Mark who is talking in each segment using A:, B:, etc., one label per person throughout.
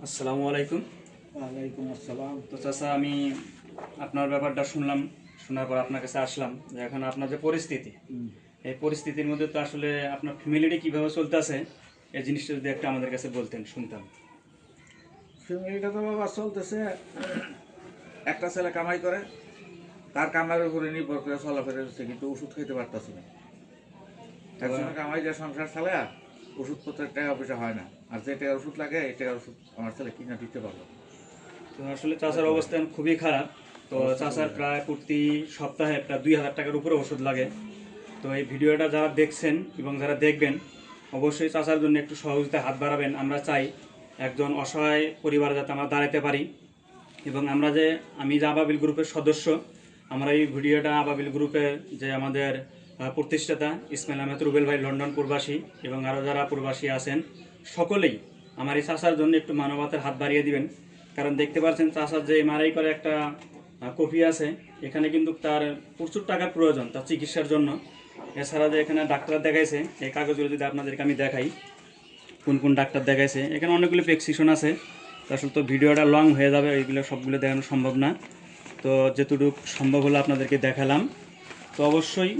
A: আসসালামু আলাইকুম।
B: ওয়ালাইকুম আসসালাম।
A: তো চাচা, আমি আপনার ব্যাপারটা শুনলাম, শোনার পর আপনার কাছে আসলাম যে এখন আপনার যে পরিস্থিতি, এই পরিস্থিতির মধ্যে তো আসলে আপনার ফ্যামিলিটি কীভাবে চলতেছে এই জিনিসটা যদি একটা আমাদের কাছে বলতেন, শুনতাম।
B: ফ্যামিলিটা তো বাবা চলতেছে। একটা ছেলে কামাই করে, তার কামাইয়ের উপরে নির্ভর করে চলাফেরা হচ্ছে, কিন্তু ওষুধ খেতে পারতাছি না।
A: তো
B: একজনে কামাই যে সংসার চালায়, ওষুধপত্রের টাকা পয়সা হয় না, আর যে টাকার ওষুধ লাগে এই টাকার ওষুধ আমার ছেলে কিনা দিতে পারলো না।
A: তো আসলে চাচার অবস্থান খুবই খারাপ। তো চাচার প্রায় প্রতি সপ্তাহে প্রায় 2,000 টাকার উপরে ওষুধ লাগে। তো এই ভিডিওটা যারা দেখছেন এবং যারা দেখবেন, অবশ্যই চাচার জন্য একটু সহযোগিতায় হাত বাড়াবেন। আমরা চাই একজন অসহায় পরিবার যাতে আমরা দাঁড়াতে পারি, এবং আমি যে আবাবিল গ্রুপের সদস্য, আমরা এই ভিডিওটা আবাবিল গ্রুপের যে আমাদের প্রতিষ্ঠাতা ইসমাইল আহমেদ রুবেল ভাই লন্ডন প্রবাসী এবং আরও যারা প্রবাসী আছেন সকলেই আমার এই চাচার জন্য একটু মানবতার হাত বাড়িয়ে দিবেন। কারণ দেখতে পাচ্ছেন চাচার যে এমআরআই করে একটা কপি আছে, এখানে কিন্তু তার প্রচুর টাকার প্রয়োজন তার চিকিৎসার জন্য। এছাড়া যে এখানে ডাক্তার দেখাইছে, এই কাগজগুলো যদি আপনাদেরকে আমি দেখাই কোন কোন ডাক্তার দেখাইছে, এখানে অনেকগুলো প্রেসক্রিপশন আছে। তো আসলে তো ভিডিওটা লং হয়ে যাবে, এইগুলো সবগুলো দেখানো সম্ভব না। তো যেটুকু সম্ভব হলো আপনাদেরকে দেখালাম। তো অবশ্যই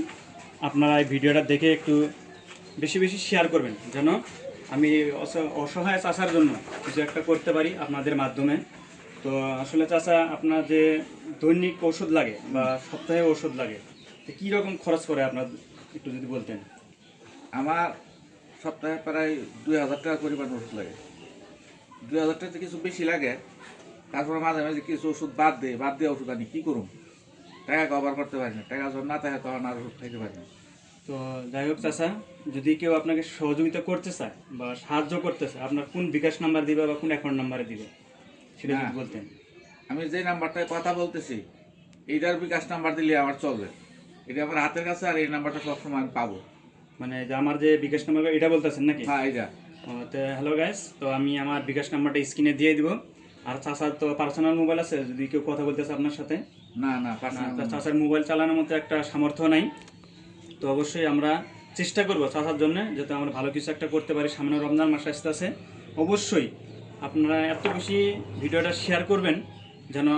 A: আপনারা এই ভিডিওটা দেখে একটু বেশি বেশি শেয়ার করবেন, যেন আমি অসহায় চাচার জন্য কিছু একটা করতে পারি আপনাদের মাধ্যমে। তো আসলে চাচা, আপনার যে দৈনিক ওষুধ লাগে বা সপ্তাহে ওষুধ লাগে, তো কী রকম খরচ করে আপনার একটু যদি বলতেন।
B: আমার সপ্তাহে প্রায় 2,000 টাকা পরিমাণ ওষুধ লাগে। 2,000 টাকা কিছু বেশি লাগে, তারপরে মাঝে মাঝে কিছু ওষুধ বাদ দিয়ে ওষুধ আনি, কী করুন, টাকা কভার করতে পারি না। টাকা যখন না থাকে তখন আর ওষুধ খাইতে পারি না।
A: তো যাই হোক চাচা, যদি কেউ আপনাকে সহযোগিতা করতে চায় বা সাহায্য করতে চায়, আপনার কোন বিকাশ নাম্বার দিবে বা কোন অ্যাকাউন্ট নাম্বারে দিবে সেটা যদি বলতেন।
B: আমি যে নাম্বারটায় কথা বলতেছি এইটার বিকাশ নাম্বার দিলে আমার চলবে। এটা আমার হাতের কাছে, আর এই নাম্বারটা সবসময় আমি পাবো।
A: মানে যে আমার যে বিকাশ নাম্বার এটা বলতেছেন নাকি?
B: হ্যাঁ, এইটা।
A: তো হ্যালো গাইস, তো আমি আমার বিকাশ নাম্বারটা স্ক্রিনে দিয়ে দিব। আর চাচার তো পার্সোনাল মোবাইল আছে, যদি কেউ কথা বলতেছে আপনার সাথে।
B: না,
A: চাচার মোবাইল চালানোর মতো একটা সামর্থ্য নাই। তো অবশ্যই আমরা চেষ্টা করব চাচার জন্য যাতে আমরা ভালো কিছু একটা করতে পারি। সামনে রমজান মাস আসতেছে, অবশ্যই আপনারা এত বেশি ভিডিওটা শেয়ার করবেন যেন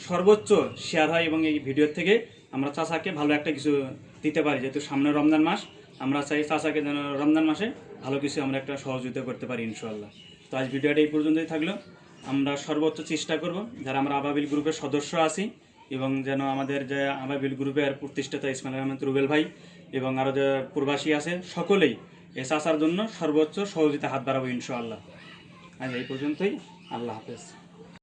A: সর্বোচ্চ শেয়ার হয়, এবং এই ভিডিও থেকে আমরা চাচাকে ভালো একটা কিছু দিতে পারি। যেহেতু সামনে রমজান মাস, আমরা চাই চাচাকে যেন রমজান মাসে ভালো কিছু আমরা একটা সহযোগিতা করতে পারি ইনশাআল্লাহ। তো আজ ভিডিওটা এই পর্যন্তই থাকলো। আমরা সর্বোচ্চ চেষ্টা করব যারা আমরা আবাবিল গ্রুপের সদস্য আছি, এবং যেন আমাদের যে আবাবিল গ্রুপের প্রতিষ্ঠাতা ইসমাইল আহমেদ রুবেল ভাই এবং আরও যে প্রবাসী আছে সকলেই এ চাচার জন্য সর্বোচ্চ সহযোগিতা হাত বাড়াবো ইনশাআল্লাহ। আজ এই পর্যন্তই। আল্লাহ হাফেজ।